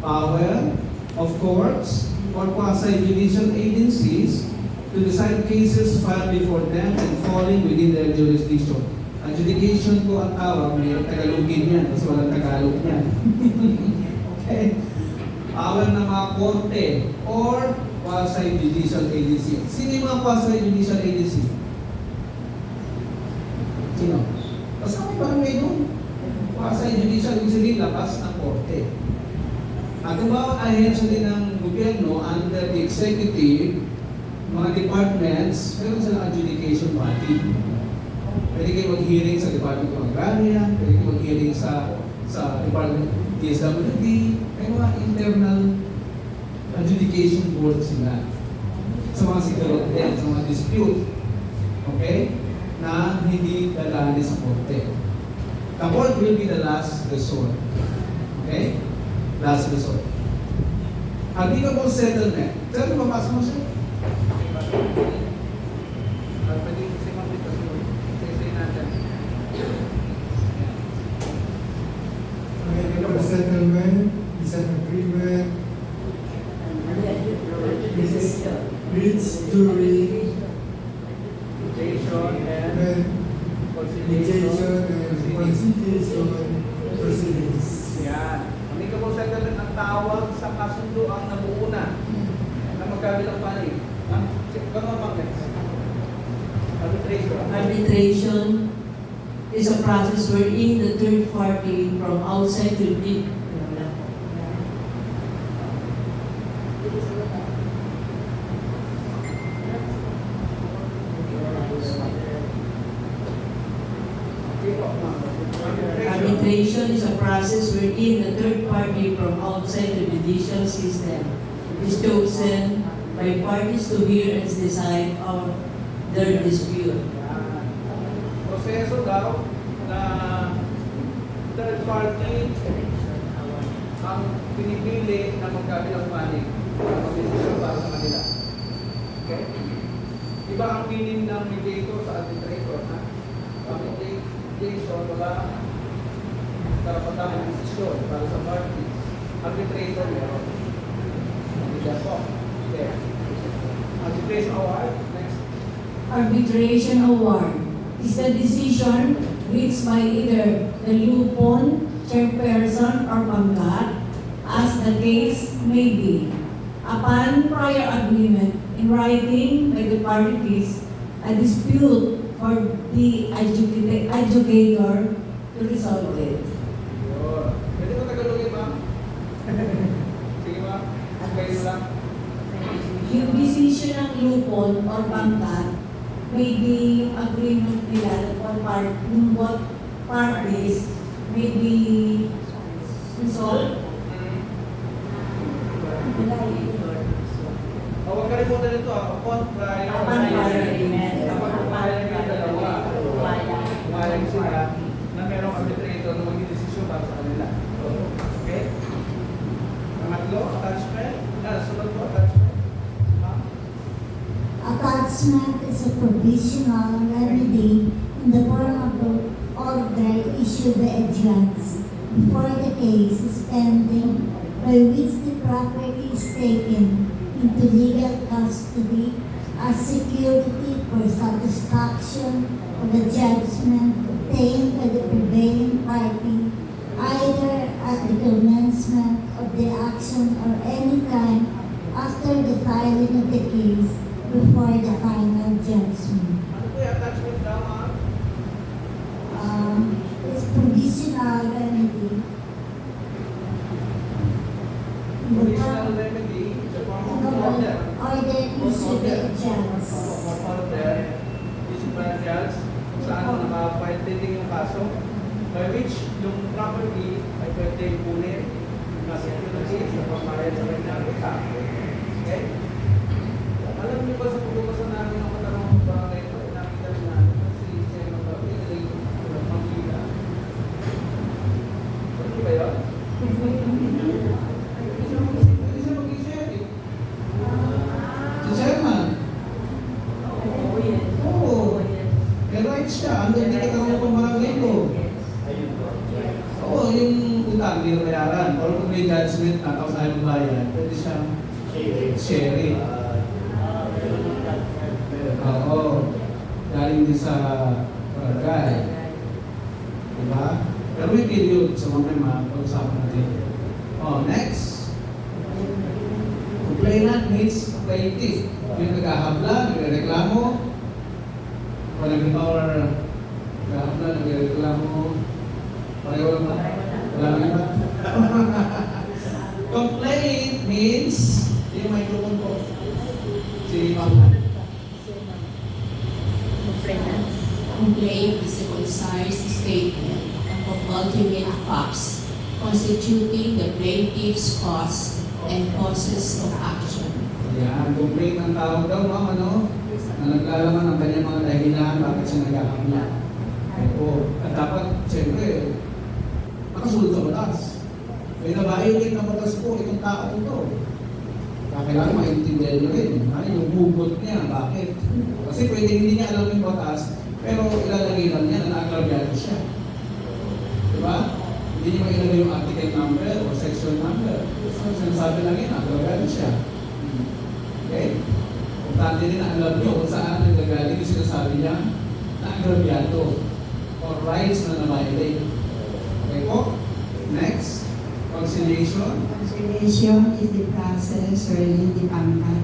power of courts or quasi-judicial agencies to decide cases filed before them and falling within their jurisdiction. Adjudication po ang tawag, may Tagalogin yan, kasi walang Tagalog yan. Okay? Power ng mga korte or quasi-judicial agency. Sino yung mga quasi-judicial agency? Sino? Kasama yung barangay doon. Quasi-judicial agency, labas ng korte. At ang bawat ahensya din ng gobyerno under the executive, mga departments, meron silang adjudication body. Pwede kayo mag-hearing sa Department of Agrarian, pwede kayo mag-hearing sa Department of DSWD, may mga internal adjudication board sila sa mga security, sa mga dispute, okay, na hindi dadaan sa korte. The court will be the last resort. Okay? Last resort. Applicable settlement. Sir, mapasok mo siya? Applicable settlement is an agreement which during litigation and conciliation proceedings. Yan. Applicable settlement ang tawag sa kasunduan na buo na magkabilang panig. Gano'n ang next? Arbitration. Arbitration is a process wherein the third party from outside will be Arbitration is a process wherein the third party from outside the judicial system is chosen by parties to hear and decide on their dispute. Proseso daw na third party ang pinipili na magkabilang panig para mag-desisyon para sa kanila. Okay? Iba ang meaning ng mediator sa arbitrator, ha? Ang mediation, wala karapatan ng desisyon para sa parties. Arbitrator meron. Hindi po. Okay. Arbitration award. Next. Arbitration award is the decision reached by either the lupon, chairperson, or pangkat, as the case may be, upon prior agreement in writing by the parties, a dispute for the adjudicator to resolve it. Pwede ko Tagalogin ba? Sige ba? Kayo lang. Yung decision ng lupon or pangkat may be yung agreement nila ng both parties may be resolved. Huwag kalimutan nito, upon prior agreement. Kapag pumayag ng dalawa, pumayag sila na merong arbitrator na mag-desisyon para sa kanila. Okay? Pangatlo, attachment. Sunod po, attachment. Attachment is a provisional remedy in the form of an order issued by a judge before the case is pending, by which the property is taken into legal custody as security for satisfaction of the judgment obtained by the prevailing party, either at the commencement of the action or any time after the filing of the case before the final judgment. Ano po yung attachment daw, ma'am? It's provisional remedy. Provisional remedy sa form of order. Order issued by a judge. Order issued by a judge kung saan nakapile pending yung kaso by which yung property ay pwede kunin na security sa pamayan sa kanyang okay? Alam niyo ba sa pagbabasa namin ng katanungan barangay ito, nakita rin namin si Chairman Barangay Manggila. Ano ba yun? Hindi siya mag-i-share eh. Si Chairman. Oo. May rights siya. Ano hindi ka tanong ng barangay ko? Oo, yung utang, hindi na bayaran. resident na tapos ayaw magbayad, pwede siyang sharing. Oo. Galing din sa barangay. Diba? Pero may period sa mga pag-usapan natin. Oh, next. Complainant means plaintiff. Yung naghahabla, nagreklamo, or naghahabla, nagreklamo, pareho lang ba? Wala lang ba? Complaint means, yung microphone ko. Si Mama. Complaint is a concise statement of ultimate facts constituting the plaintiff's cause and causes of action. Yan, complaint ng tao daw, ma'am, ano? Na naglalaman ng kanyang mga dahilan, bakit siya naghahabla. Oo. At dapat, siyempre, makasunod sa batas. May nabailit na batas po itong tao ito. Kailangan maintindihan nyo rin. Yung hugot niya, bakit? Kasi pwede hindi niya alam yung batas, pero ilalagay lang niya na naagrabyado siya. Diba? Hindi niya mailagay yung article number o section number. So, sinasabi lang yun, naagrabyado siya. Okay? Importante din na alam nyo kung saan nagagaling yung sinasabi niya na agrabyado or rights na na-violate. Okay po? Next. Conciliation. Conciliation is the process wherein the pangkat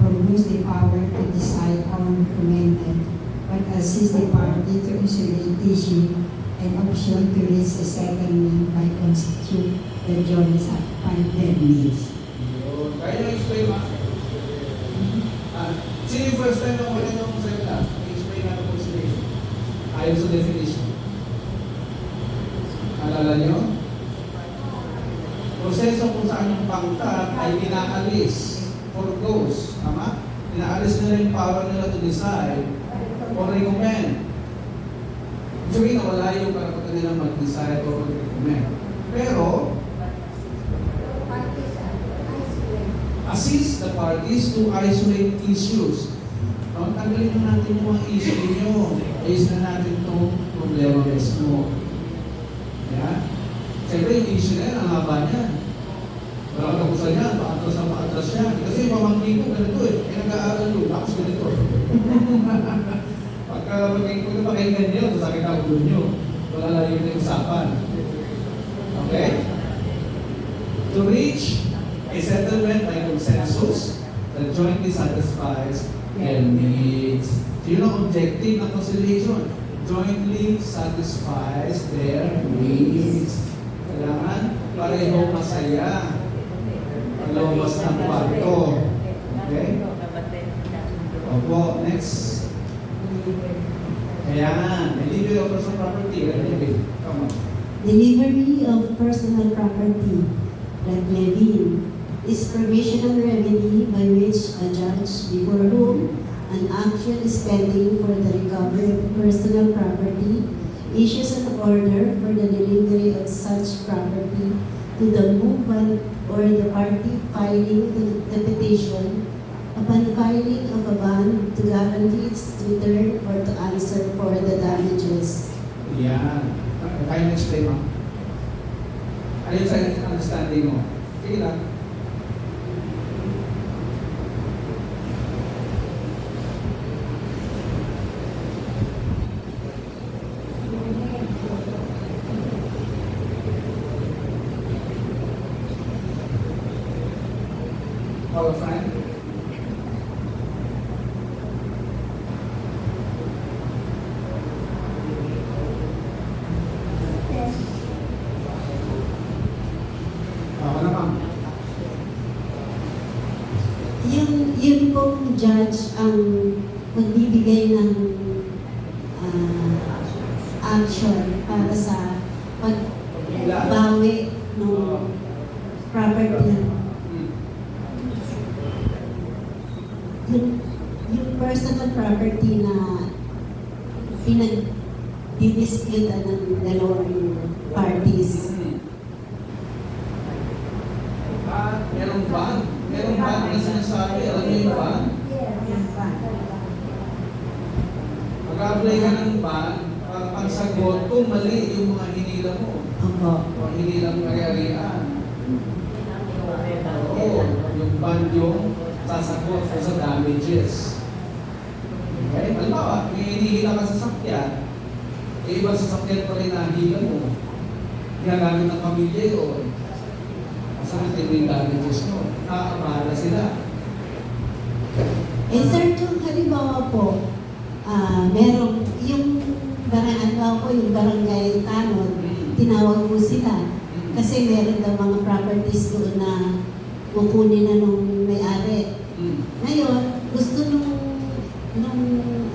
promoves the power to decide on recommended, but assists the party to isolate issue and option to reach a settlement by constitute the joints at their needs. Yun. Kaya nyo explain ma? Sino yung first time na wala nyo kung salita? I-explain natin conciliation. Ayon sa definition. Alala nyo? Proseso kung saan yung pangkat ay inaalis for goes. Tama? Inaalis nila yung power nila to decide or recommend. Sabihin na wala yung karapatan nila mag-decide or mag-recommend. Pero, assist the parties to isolate issues. No, tanggalin na natin yung mga issue nyo. Ayos na natin itong problema mismo. Yeah? Siyempre yung issue na yan, ang haba niya. Walang kapusan niya, paatras na paatras niya. Kasi yung pamangkin ko ganito eh. Kaya nag-aaral yung lakas ganito. Pagka magiging ko na pakinggan niyo, sasakit ang ulo niyo. Wala lang yung usapan. Okay? To reach a settlement by consensus that jointly satisfies their needs. So yun ang objective ng conciliation. Jointly satisfies their needs. Kailangan pareho masaya. Palabas ng kwarto. Okay? Opo, next. Ayan. Delivery of personal property. Come on. Delivery of personal property, like levy, is provisional remedy by which a judge before whom an action is pending for the recovery of personal property issues an order for the delivery of such property to the movant or the party filing the petition upon filing of a bond to guarantee its return or to answer for the damages. Yan. Kaya na-explain mo? Ayun sa understanding mo. Sige lang. Our friend. Ako na ma'am. Yun pong judge ang magbibigay ng action para sa pagbawi ng property. Yung personal property na pinag-didispute ng dalawang parties. Merong ban. Merong ban na sinasabi. Alam niyo yung ban? Mag-apply ka ng ban para pagsagot kung mali yung mga hinila mo. Opo. O hinila mo kayarian. fund yung sasagot sa damages. Okay? Halimbawa, may hinihila ka sa sasakyan, ibang sasakyan pa rin nahihila mo. Ginagamit ng pamilya yun. Masagutin mo yung damages mo. Nakakabahala sila. Sir, kung halimbawa po, merong yung yung barangay tanod, tinawag mo sila. Kasi meron daw mga properties doon na kukunin na nung may-ari. Ngayon, gusto nung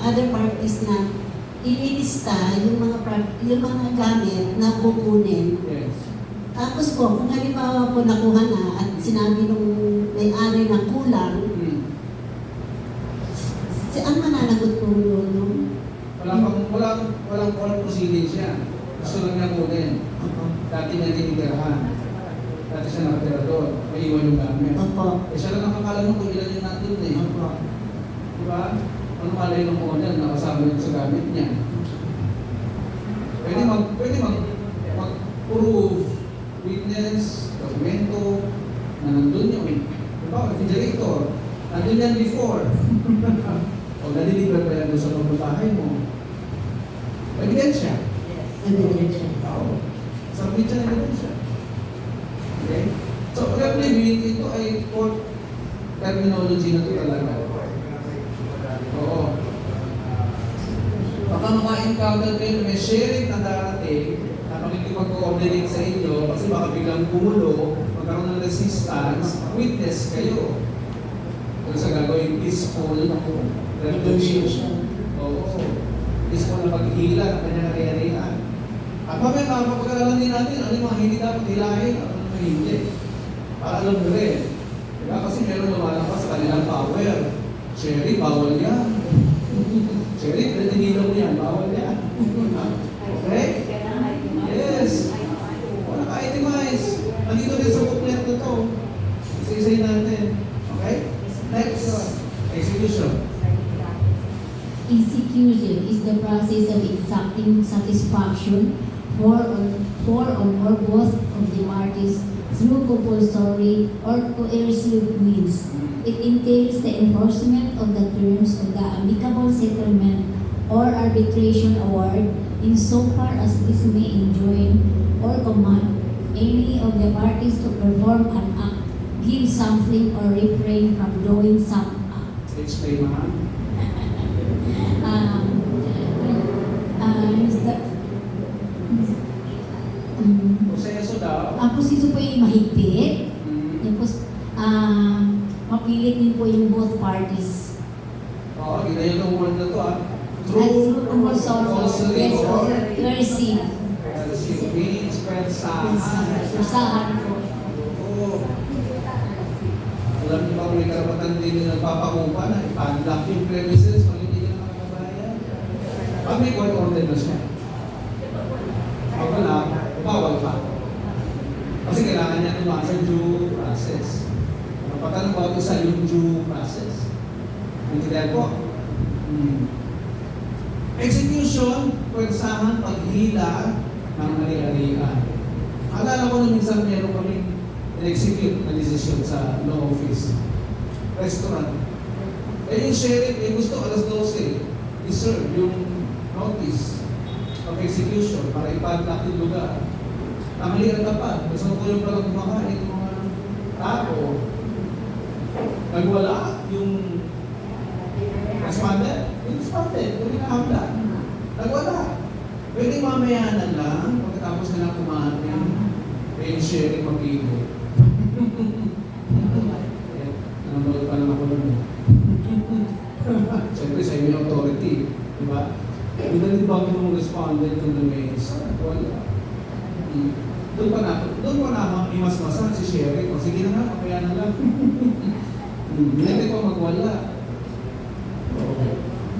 other parties na ililista yung mga gamit na kukunin. Yes. Tapos po, kung halimbawa po nakuha na at sinabi nung may-ari na kulang, ang mananagot po yun? Walang court proceedings yan. Gusto lang niya kunin. Dati niya tinitirahan. Dati siya nakatira doon. May iwan yung gamit. Opo. Siya lang nakakala nung kung ilan yung nandun eh. Opo. Diba? Ano malay ng owner na kasama yun sa gamit niya? Pwede mag-prove witness, dokumento, na nandun yun. Diba? Refrigerator. Nandun yan before. O nalilibre pa yan doon sa pagbabahay mo. Ebidensya. Ebidensya. Oo. Submit siya ng ebidensya. Okay? So, replevin, ito ay court terminology na ito talaga. Oo. Baka maka-encounter kayo na may sharing na darating na makikipag-coordinate sa inyo kasi baka biglang kumulo, magkaroon ng resistance, witness kayo. Kung sa gagawin peaceful resolution. Oo. Peaceful na paghihila ng kanyang ari-arian. At mamaya makapag-alaman din natin ano yung mga hindi dapat hilahin at ano yung hindi. Para alam mo rin. Diba? Kasi meron lumalakas sa kanilang power. Sherry, bawal yan. Sherry, tinila mo yan, bawal yan. Okay? Yes. Wala ka-itemize. Nandito din sa booklet na to. Isa-isay natin. Okay? Next. Execution. Execution is the process of exacting satisfaction for or both of the parties through compulsory or coercive means. It entails the enforcement of the terms of the amicable settlement or arbitration award insofar as this may enjoin or command any of the parties to perform an act, give something or refrain from doing some act. Explain naman. Proseso daw. Ang proseso po ay mahigpit. Tapos, mapilit din po yung both parties. Oo, ginayon ang word na to ah. Through compulsory, yes, or coercive. means persahan. Persahan po. Oo. Alam niyo ba kung may karapatan din yung nagpapakupa na ipadlock yung premises pag hindi ka nakakabayan? Pag may court order na siya. Pag wala, bawal pa. Kasi kailangan niya naman sa due process. Kapag ba ito sa yung due process? Naintindihan po? Execution, pwersahan, paghila ng ari-arian. Alala ko na minsan meron kami in-execute na decision sa law office. Restaurant. Yung sheriff, gusto alas 12, iserve yung notice of execution para ipadlock yung lugar. Tanghalian tapat, gusto ko yung palang kumakain yung mga tao. Nagwala yung respondent. Yung respondent, yung hinahabla. Nagwala. Pwede mamayanan lang pagkatapos nila kumain. Yung sharing mag-igo. Nanonood pa lang ako nun. Siyempre sa inyo yung authority. Diba? Pinalibag ng respondent kung na may isa. Wala. Doon pa na imasmasan si sharing. O sige na nga, mamayanan lang. Hindi pa magwala.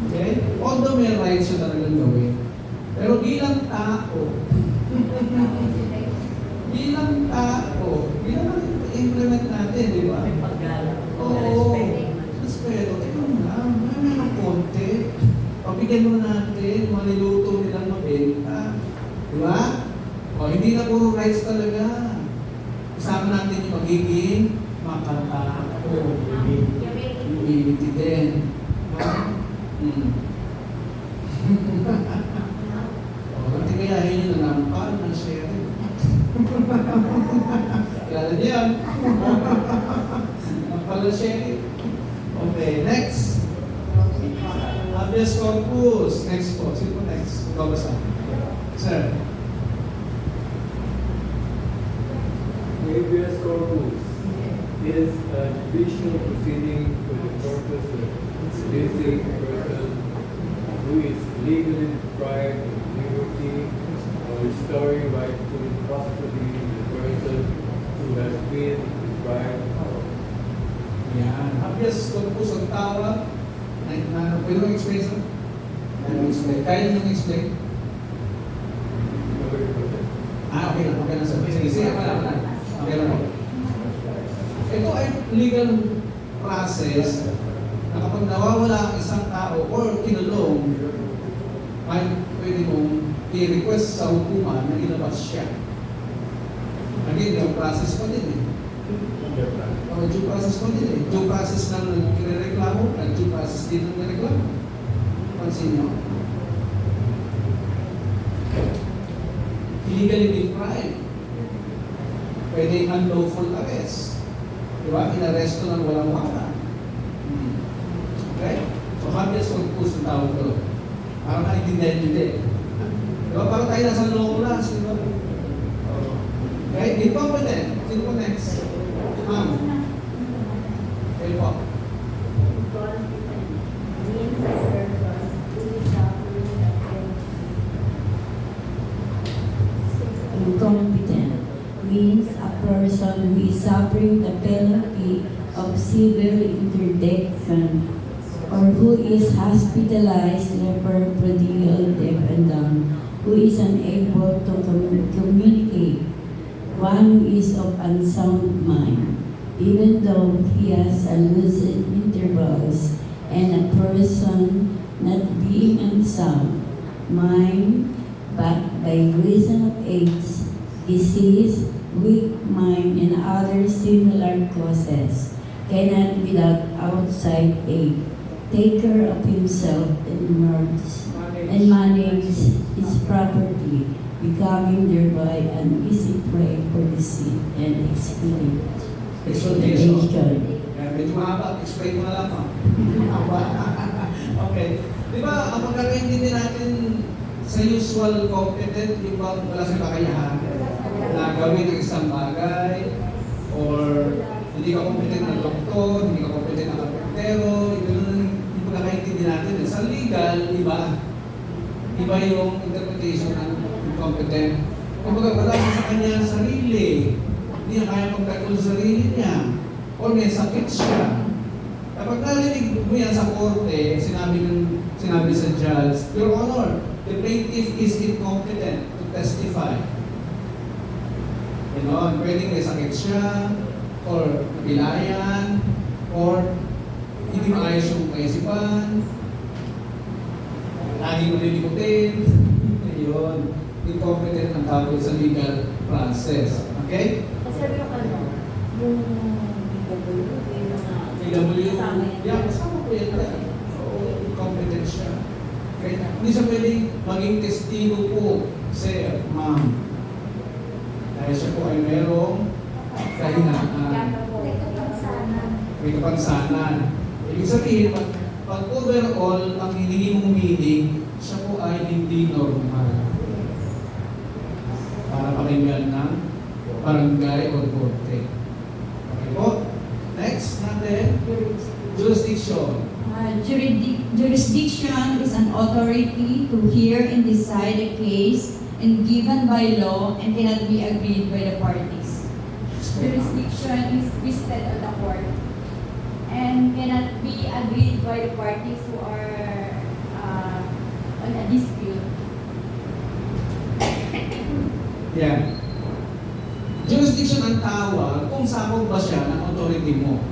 Okay? Although may rights siya talagang gawin. Pero bilang tao, bilang implement natin, di ba? Oo. Respeto. Ito na, may ng konti. Pabigyan mo natin, mga niluto nilang mabenta. Di ba? O, hindi na puro rights talaga. Isama natin yung magiging makatao. Humility din. Hmm. Hindi kayahin nyo na nampal ng sharing. Kilala niyo yan. Nampal ng sharing. Okay, next. Habeas corpus. Next po. Sino po next? Babasa. Sir. Habeas corpus is a judicial proceeding for the purpose of releasing a person who is legally deprived of liberty or restoring rightful custody of the person who has been deprived of. Yan. Habeas corpus ang tawag. Pwede mo explain sir? Kaya nyo explain? Okay lang. Okay lang sir. Sige, sige. Okay lang. Ito ay legal process na kapag nawawala ang isang tao or kinulong, ay pwede mong i-request sa hukuman na ilabas siya. Again, due process pa din eh. Due process pa din eh. Due process ng nagre-reklamo at due process din ng nagreklamo. Pansin nyo. Illegally deprived. Pwede unlawful arrest. Diba? Inaresto ng walang wala. Okay? So, habeas corpus ang tawag doon. Para maintindihan nyo din. Diba? Para tayo nasa long last. Diba? Okay? Incompetent. Sino po next? Ma'am. Kayo po. Incompetent means a person who is suffering the penalty of civil interdiction or who is hospitalized, leper, prodigal, deaf, and dumb, who is unable to communicate, one who is of unsound mind, even though he has a lucid intervals, and a person not being unsound mind, but by reason of age, disease, weak mind, and other similar causes, cannot without outside aid take care of himself and manage his property, becoming thereby an easy prey for deceit and exploitation. Medyo mahaba. Explain mo na lang. Okay. Di ba, ang pagkakaintindi natin sa usual competent, yung ba wala sa kakayahan na gawin ng isang bagay, or hindi ka competent na doktor, hindi ka competent na kapitero, yung pagkakaintindi natin. Sa legal, iba yung interpretation ng incompetent. Kung wala sa kanya sarili, hindi niya kaya pagkakul sa sarili niya, or may sakit siya. Kapag narinig mo yan sa korte, sinabi sa judge, Your Honor, the plaintiff is incompetent to testify. Pwedeng may sakit siya, or nabilayan, or hindi maayos yung kaisipan, laging malilikutin, ayun, incompetent ang tawag sa legal process. Okay? Kasi yung yung PW, yeah, kasama po yan. Oo, incompetent siya. Okay? Hindi siya pwedeng maging testigo po, sir, ma'am. Dahil siya po ay merong kahinaan. May kapansanan. Ibig sabihin, pag overall, ang hiningi mong meaning, siya po ay hindi normal. Para pakinggan ng barangay o korte. Okay po? Next natin, jurisdiction. Jurisdiction is an authority to hear and decide a case and given by law and cannot be agreed by the parties. Jurisdiction is vested on the court and cannot be agreed by the parties who are on a dispute. Yeah. Jurisdiction ang tawag kung sakop ba siya ng authority mo.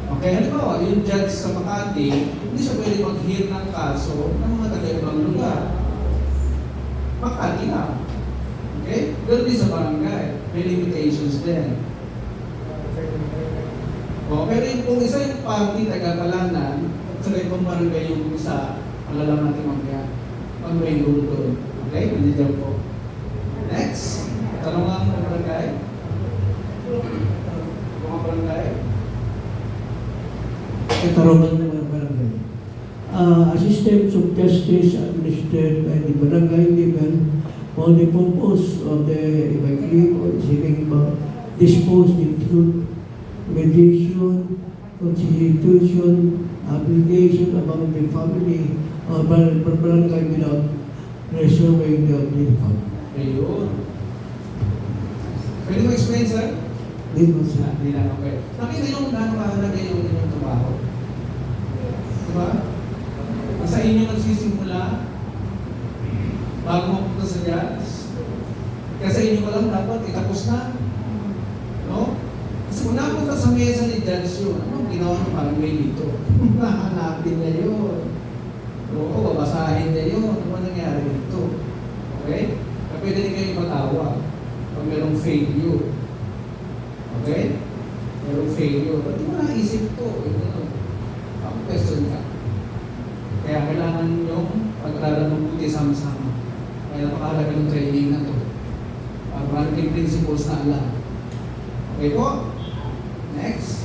Okay, halimbawa, yung judge sa Makati, hindi siya pwede mag-hear ng kaso ng mga taga-ibang lugar. Makati lang. Okay? Ganun din sa barangay. May limitations din. Pero yung kung isa yung party taga-Kalanan, at saka ibang barangay yung isa, alam natin mamaya, pag may rule doon. Okay? Nandiyan po. Next. Tanong nga mga barangay. Mga barangay. Katarungan ng mga barangay. A system of justice administered by the barangay level for the purpose of the evacuation or receiving disposed include mediation, constitution, obligation among the family or barangay without reserving the outcome. Ayun. Pwede mo explain, sir? Hindi mo sa Hindi lang, okay. Nakita yung gano'ng kahalaga yung inyong trabaho. Diba? Sa inyo nagsisimula bago mapunta sa judge. Kasi inyo ko lang dapat itapos na. No? Kasi kung napunta sa mesa ni judge yun, anong ginawa ng barangay dito? Hahanapin niya yun. Oo, babasahin niya yun. Ano ba nangyari dito? Okay? Kaya pwede rin kayo ipatawa pag merong failure. Okay? Merong failure. Ba't di mo naisip to? Ang question ka. Kaya kailangan nyo pag-aralan mabuti sama-sama. Kaya napakahalaga ng training na to. Para maraming principles na alam. Okay po? Next.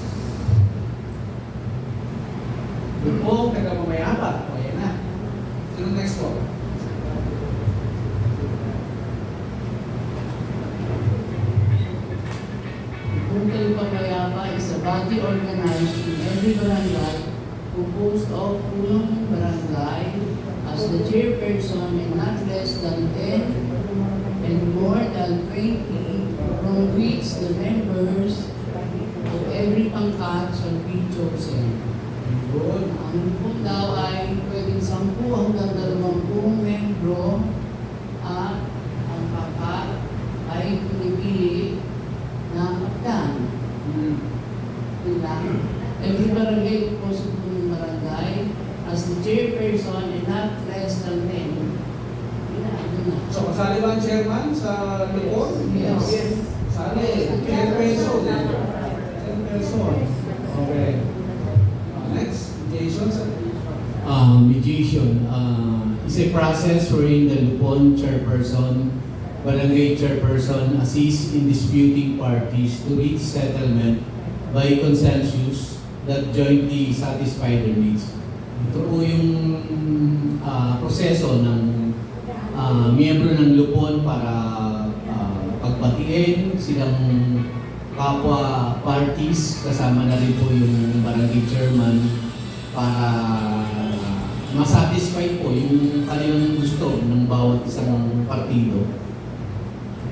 Doon po, taga-mamayapa. O, ayan na. Sino next po? Puntal Pamayapa is a body organized in every barangay composed of punong barangay as the chairperson and not less than 10 and more than 20 from which the members of every pangkat shall be chosen. Good. Ang pun daw ay pwedeng 10 hanggang 20 membro at ang pangkat ay pinipili na kaptan. Bilang every barangay composed of punong barangay as the chairperson and not less than 10. So, kasali ba ang chairman sa lupon? Yes. Sali. 10 pesos. 10 pesos. Okay. Next. Jason, sir. Mediation is a process wherein the Lupon chairperson, barangay chairperson assist in disputing parties to reach settlement by consensus that jointly satisfy their needs. Ito po yung proseso ng miyembro ng Lupon para pagbatiin silang kapwa parties, kasama na rin po yung barangay chairman para masatisfy po yung kanilang gusto ng bawat isang partido.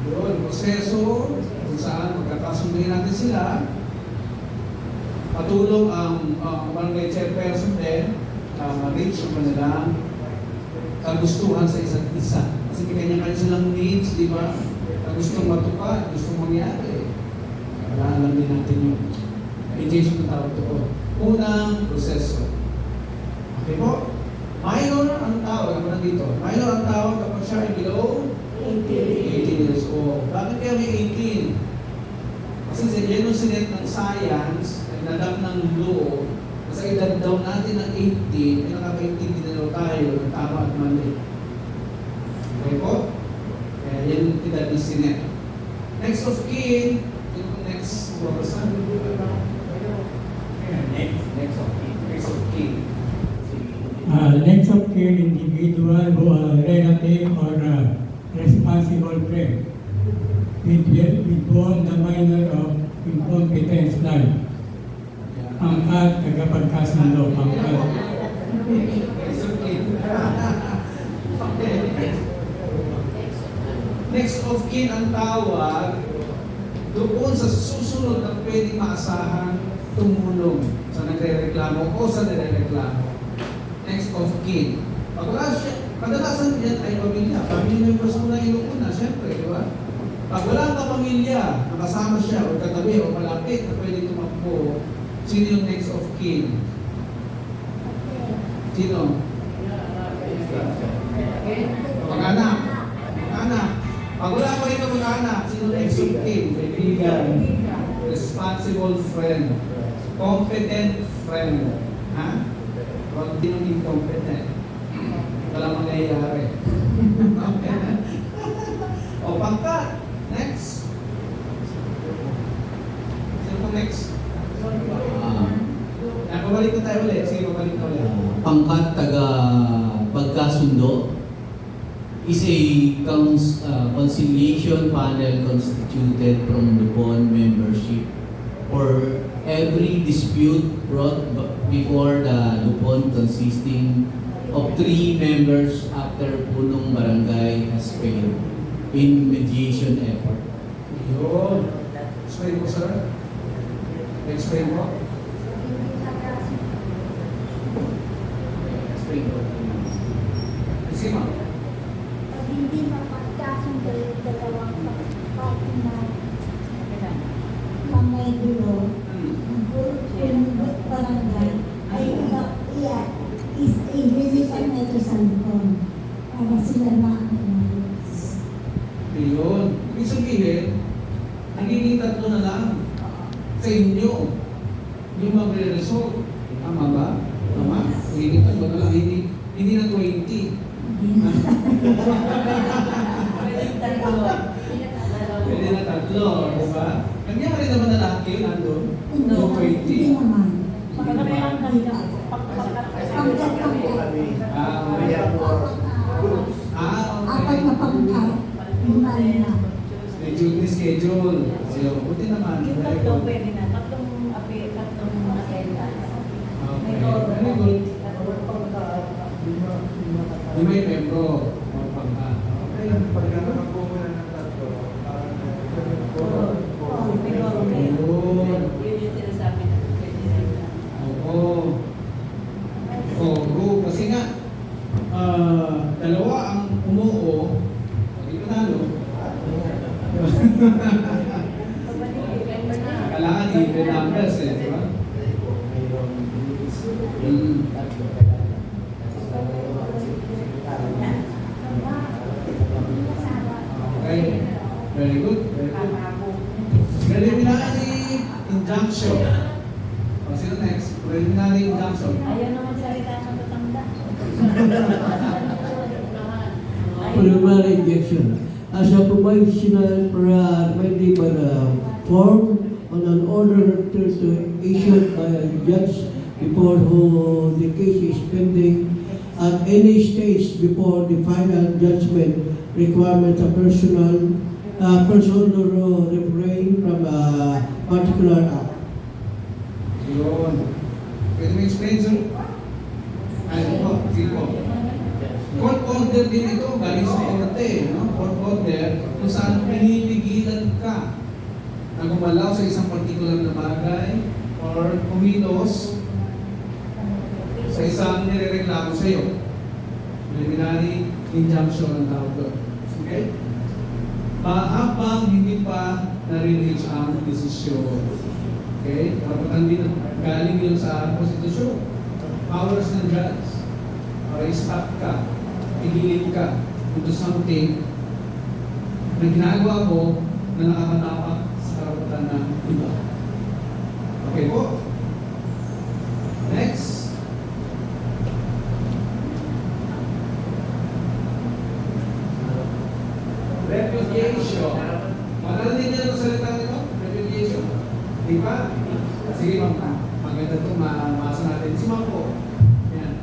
Yun, proseso kung saan magkakasunduin natin sila. Patulong ang barangay chairperson din ma-reach ang kanilang kagustuhan sa isa't isa. Kasi may kanya-kanya silang needs, di ba? Na gustong matupad, gustong mangyari. Kaya alam din natin yun. Mediation ng tawag ito. Unang proseso. Okay po? Minor ang tawag, ano dito? Minor ang tawag kapag siya ay below 18 years old. Bakit kaya may 18? Kasi sa Genocidet ng Science, ay nadap ng law, sa edad daw natin ng 18, ay nakaka-18 din daw tayo ng tama at mali. Okay po? Kaya yan yung edad ng Sinet. Next of kin, yung next person. Next of kin. Next of kin. Next of kin individual who are relative or responsible friend with both the minor of incompetence life. Pangkat, tagapagkasundo, pangkat. Next of kin. Next of kin ang tawag doon sa susunod na pwedeng maasahan tumulong sa nagre-reklamo o sa nire-reklamo. Next of kin. Pag wala siya, kadalasan yan ay pamilya. Family members mo na inuuna, siyempre, di ba? Pag wala ka pamilya, nakasama siya o katabi o malapit na pwede tumakbo, sino yung next of kin? Sino? Mag-anak. Mag-anak. Pag wala pa rin mag-anak, sino next of kin? Kaibigan. Responsible friend. Competent friend. Ha? Huwag din yung incompetent. Wala mangyayari. O, pangkat. Next. Sino po next? Pabalik na tayo ulit. Sige, pabalik na ulit. Pangkat taga pagkasundo is a conciliation panel constituted from Lupon membership for every dispute brought before the Lupon consisting of 3 members after punong barangay has failed in mediation effort. Yun. Explain mo, sir. Explain mo. Explain ko. Sige, ma'am. Pag hindi mapagkasundo yung dalawang party na pangaygulo, yung barangay, ay is ililipan na ito sa lupon para sila maayos. Yun. Ibig sabihin, nagiging tatlo na lang sa inyo yung magre-resolve. Tama ba? Tama? Nagiging tatlo na lang. Hindi na 20. Pwede na tatlo, di ba? Nangyari naman na lahat kayo nandun? No, 20. Hindi naman. Apat na pangkat, lima na. Schedule. Ayun, buti naman. Very good. pwede na. Tatlong attendance. Okay. Very good. Di may membro. Mga pangkat. Okay. Pagka nakakuha na ng tatlo, Ayun. Yun yung sinasabi na pwede na. Oo. Oh, go. Kasi nga, dalawa ang umuo, hindi panalo. Kailangan even numbers eh, di ba? Okay. Very good. Very good. Preliminary injunction. O, sino next? Preliminary injunction. Ayaw naman salita ng tatanda. Preliminary injection. As a provisional remedy by the form on an order to issued by a judge before who the case is pending at any stage before the final judgment requirements a person refrain from a particular act. Yun. Pwede mo explain, sir? Ano po? Sige po. Court order din ito, galing sa korte, no? Court order, kung saan pinipigilan ka na gumalaw sa isang particular na bagay or kumilos sa isang nirereklamo sa iyo. Preliminary injunction ang tawag doon. Okay? Habang hindi pa na-reach ang desisyon. Okay? Karapatan din galing yun sa konstitusyon. Powers ng judge. Para i-stop ka, tigilin ka into something na ginagawa mo na nakakatapak sa karapatan ng iba. Okay po? Next. Repudiation. Marami niyo ang salita nito? Repudiation. Di ba? Sige, maganda ito, maasa natin. Si Ma'am po. Yan.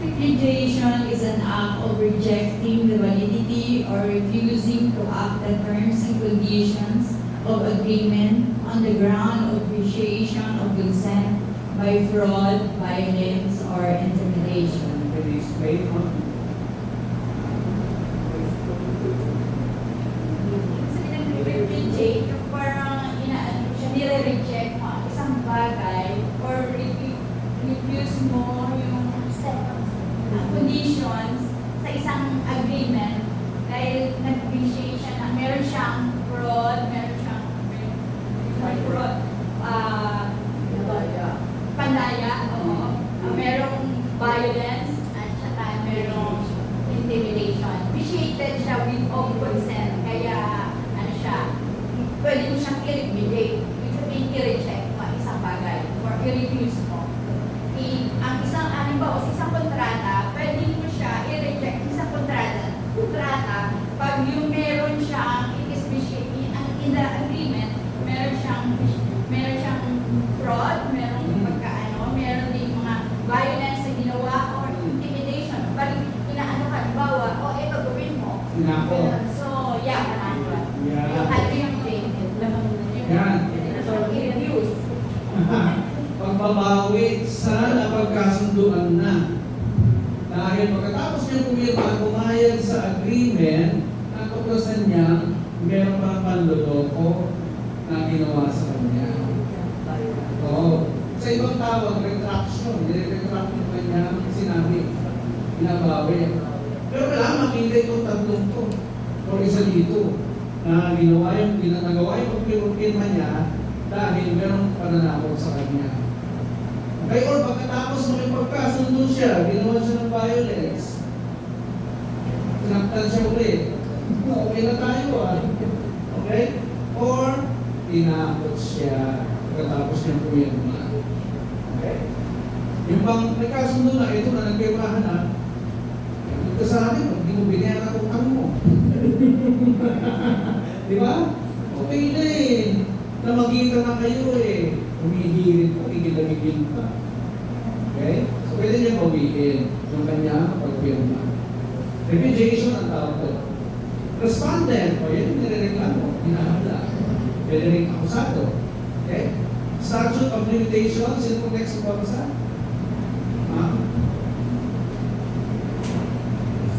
Repudiation is an act of rejecting the validity or refusing to act the terms and conditions of agreement on the ground of appreciation of consent by fraud, violence, or intimidation. Can you explain, Ma'am? Repudiate, yung parang siya nire-reject mo ang isang bagay or refuse mo yung conditions sa isang agreement dahil nag-appreciate siya na meron siyang fraud, meron siyang pandaya, merong violence, at saka merong intimidation. Appreciated siya with of consent, kaya ano siya, pwede mo siyang i-repudiate. Ibig sabihin, magbabawi sa napagkasunduan na. Dahil pagkatapos niya pumirma at pumayag sa agreement, natuklasan niya meron pang panloloko na ginawa sa kanya. So, sa ibang tawag, retraction. Nire-retract yung kanyang sinabi. Binabawi. Pero wala makita itong tatlong to. O isa dito na ginawa yung pagpirma niya dahil merong pananakot sa kanya. Okay, or pagkatapos makipagkasundo siya, ginawa siya ng violence. Sinaktan siya ulit. Okay na tayo Okay? Or tinakot siya pagkatapos niyang pumirma. Okay? Yung bang nagkasundo na, ito na nagpirmahan na, ito ka sa akin, hindi mo binayaran ang utang mo. Di ba? Okay na na magkita na kayo humihirit pa, gigil pa. Okay? So pwede niya bawiin yung kanya pagpirma. Repudiation ang tawag ko. Respondent, o yan yung nirereklamo, hinahabla. Pwede rin akusado. Okay? Statute of limitations, sino po next po sa?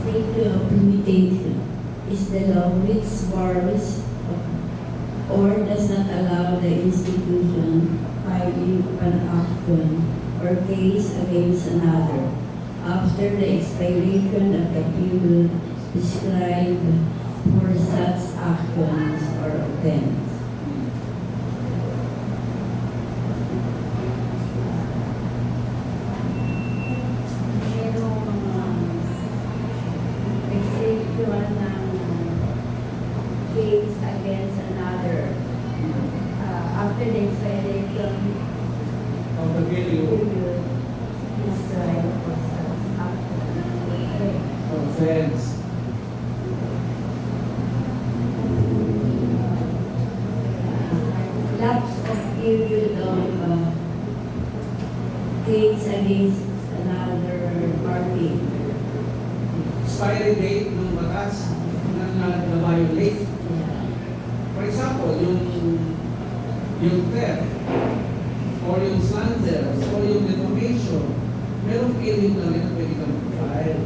Statute of limitation is the law which bars or does not allow the institution filing an action or case against another after the expiration of the period prescribed for such actions or offense. Case against another after the expiration Of the period. is right for such action. Offense. Lapse of period of case against another party. Expiry date ng batas na violate. For example, yung theft, or yung slander, or yung defamation, merong period na rin na pwede kang file.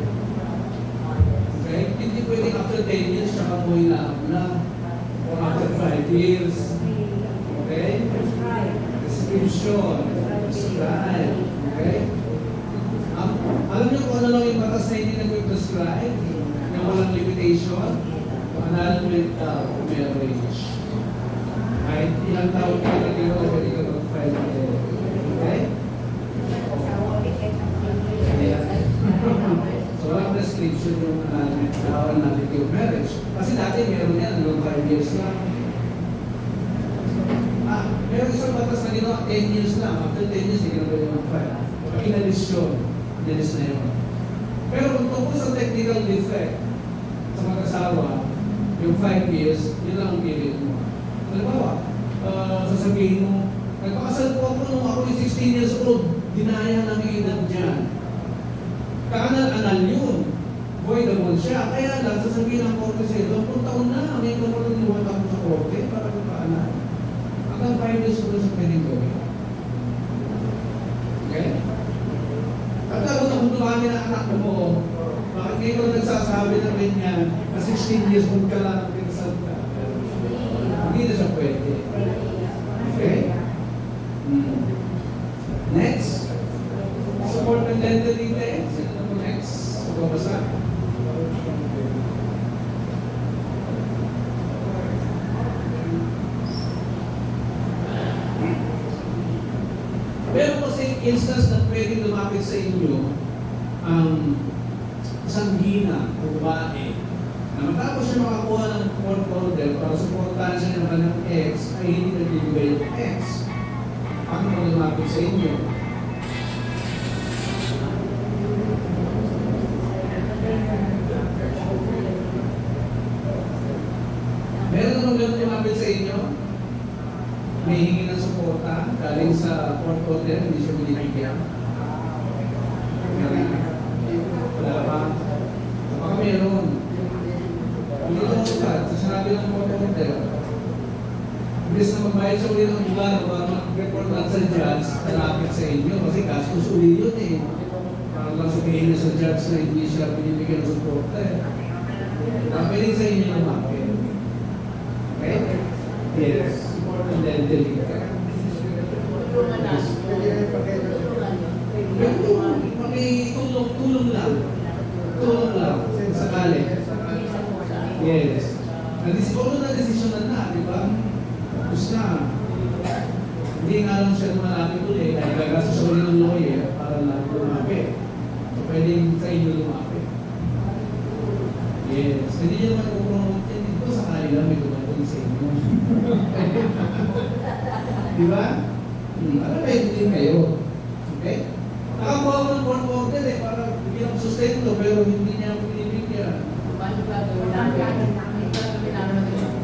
Okay? Hindi pwedeng after 10 years siya kamuhi na, or after 5 years. Okay? Prescription. Prescribe. Okay? Alam niyo kung ano lang yung batas na hindi nag-prescribe? Na walang limitation? Annulment of marriage. Kahit ilang taon ka na dito, pwede ka mag-file ng okay? So, walang prescription yung annulment of marriage. Kasi dati meron yan, hanggang 5 years lang. Meron isang batas na ginawa, 10 years lang. After 10 years, hindi ka na pwede mag-file. Inalis yun. Inalis na yun. Pero kung tungkol sa technical defect sa mag-asawa, yung 5 years, yun lang ang period mo. Halimbawa, sasabihin mo, nagpakasal po ako nung ako yung 16 years old, dinaya ng edad dyan. Kaanal-anal yun. Voidable siya. Kaya lang, sasabihin ng korte sa'yo, 20 taon na, may kapatid niwat ako sa korte para kaanal. Hanggang 5 years ko sa pwedeng gawin. Okay? At lalo na kung dumami na anak mo, bakit ngayon ko nagsasabi na rin yan na 16 years old ka lang pinasal ka? Hindi na siya pwede. Okay? Next. Support and identity text. Sino na po next? Babasa. Pero kasi instance na pwedeng lumapit sa inyo ang isang gina o babae na matapos siya makakuha ng court order para supportahan siya ng kanyang ex ay hindi nagbibigay yung ex. Paano mo lumapit sa inyo? Meron naman ganun lumapit sa inyo? May hingi ng suporta galing sa court order, hindi siya binibigyan. Wala pa. Baka meron. Hindi lang sa sinabi ng court order. Imbes na magbayad sa uli ng lugar para mag-report lang sa judge, malapit sa inyo. Kasi gastos uli yun eh. Para lang sabihin na sa judge na hindi siya binibigyan ng support eh. Pwede sa inyo lumapit. Okay? Yes. And then delete ka. Tulong lang. Tulong lang. Sakali. Yes. Kung na desisyon na, di ba? Tapos na. Hindi nga lang siya lumalapit ulit. Dahil gagastos ulit ng lawyer para lang lumapit. So, pwedeng sa inyo lumapit. Yes. Hindi niya naman kupromote yan. Ito sakali lang may dumating sa inyo. Di ba? Para pwede din kayo. Okay? Nakakuha ko ng court order eh, para bigyan ng sustento, pero hindi niya ako pinibigyan. Paano ba gawin namin?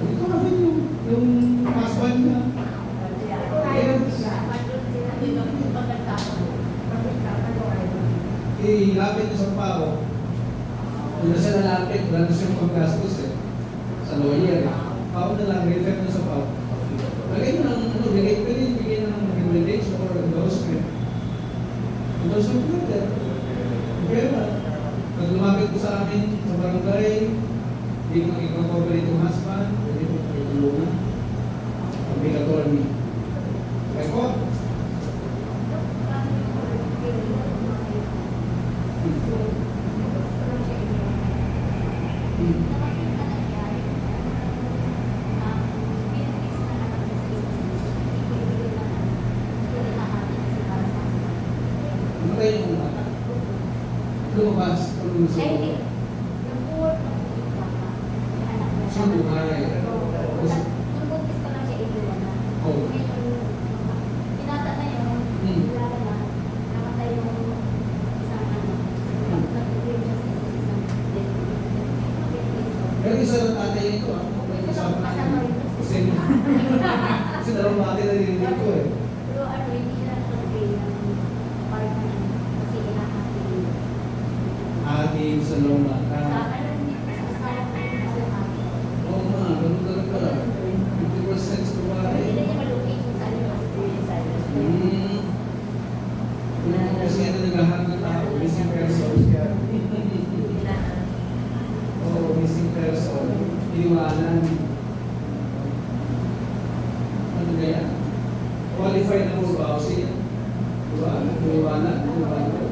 Ito na rin yung husband niya. Ilapit niya sa pao. Kung na siya nalapit, wala na siyang paggastos eh. Sa lawyer eh. Pao na lang, refer na sa pao. Lagay mo ng bigay ng recommendation or endorsement. Endorsement letter. Okay ba? Pag lumapit ko sa amin sa barangay, hindi ko i-corporate yung husband, hindi ko itulungan. Public attorney. Record. Matay yung mga. Lumabas. Lumusok. Sa buhay. Oh. Pero isa lang tatay nito ah. Kasi dalawang bati na rin ko eh. Ating sa dalawang bata. Oo nga, ganun talaga. 50% sa babae. Kasi yan ang naghahanap ng tao, missing person. Oo, missing person. Iniwanan. Ano kaya? Qualified na po ba? Kasi, diba? Iniwanan. Iniwanan.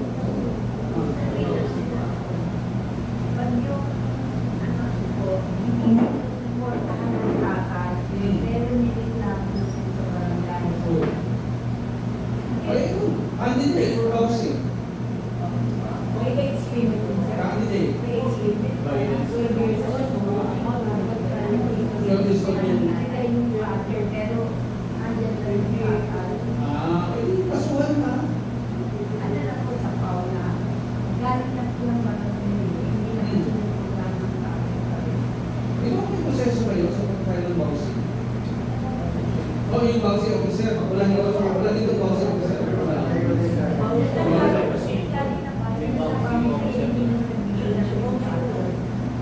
Candidate for housing. Candidate. Kasuhan na. Ikaw may proseso kayo sa pag-file ng housing? O yung housing officer, wala dito housing officer.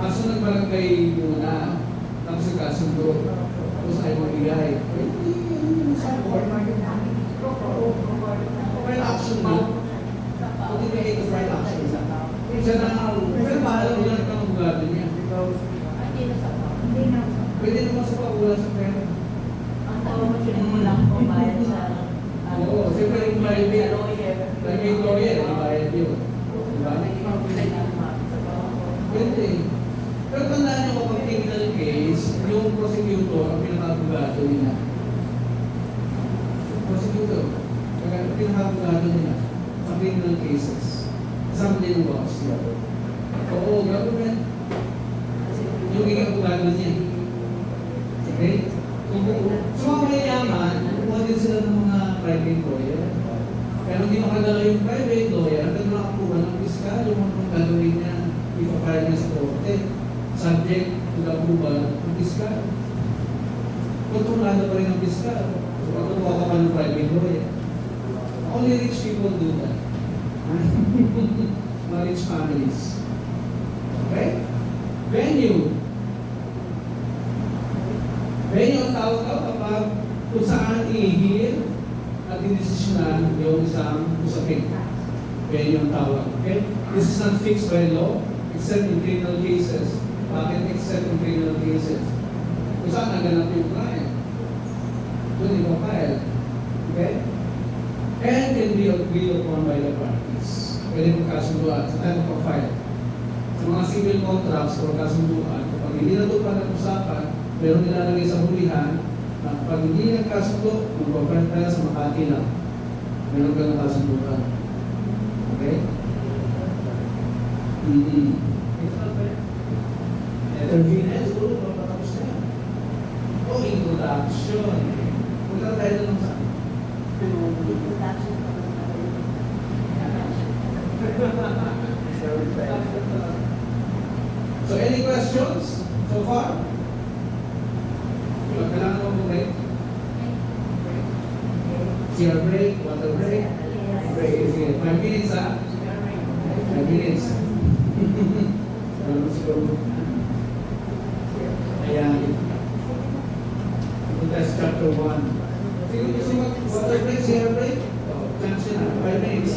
Kaso nagbarangay muna, tapos nagkasundo, tapos ayaw magbigay. Hindi support. File action na. Pwede na ito file action. Siya na, pero mahal ko lang ang bugado niya. Pwede naman sa paulan sa pera. Oo, siyempre yung bayad yun. Like yung lawyer, yung bayad yun. Diba? Pwede. Pero tandaan nyo kapag criminal case, yung prosecutor ang pinakabugado nila. Prosecutor, ang pinakabugado nila sa criminal cases. Kasama din yung boss. Oo, government. Yung ikabugado niya. Okay? Sa mga mayayaman, kukuha din sila ng mga private lawyer. Pero hindi makadala yung private lawyer, hanggang nakakuha ng piskal, yung mga gagawin niya, ipapile niya sa korte, subject to the approval ng piskal. Kontrolado pa rin ng piskal. So, pagkukuha ka pa ng private lawyer. Only rich people do that. Mga rich families. Okay? Venue. Venue ang tawag ka kapag kung saan i-hear dinidesisyonan yung isang usapin. Kaya yung tawag. Okay? This is not fixed by law, except in criminal cases. Bakit except in criminal cases? Kung saan naganap yung crime? Doon ipapile. Okay? And can be agreed upon by the parties. Pwede magkasunduan sa time of file. Sa mga civil contracts o kasunduan, kapag hindi na ito pa nag-usapan, meron nilalagay sa hulihan na kapag hindi nagkasundo, magpapalit tayo sa Makati lang. Meron ka ng kasunduan. Okay? Intervene, siguro papatapos na yan. O introduction. Punta tayo na lang sa So any questions so far? Kailangan mo break? CR break, water break? Break, sige. 5 minutes ha? 5 minutes. Ayan. That's chapter 1. Sige, gusto mag water break, CR break? Oh, chance na. 5 minutes.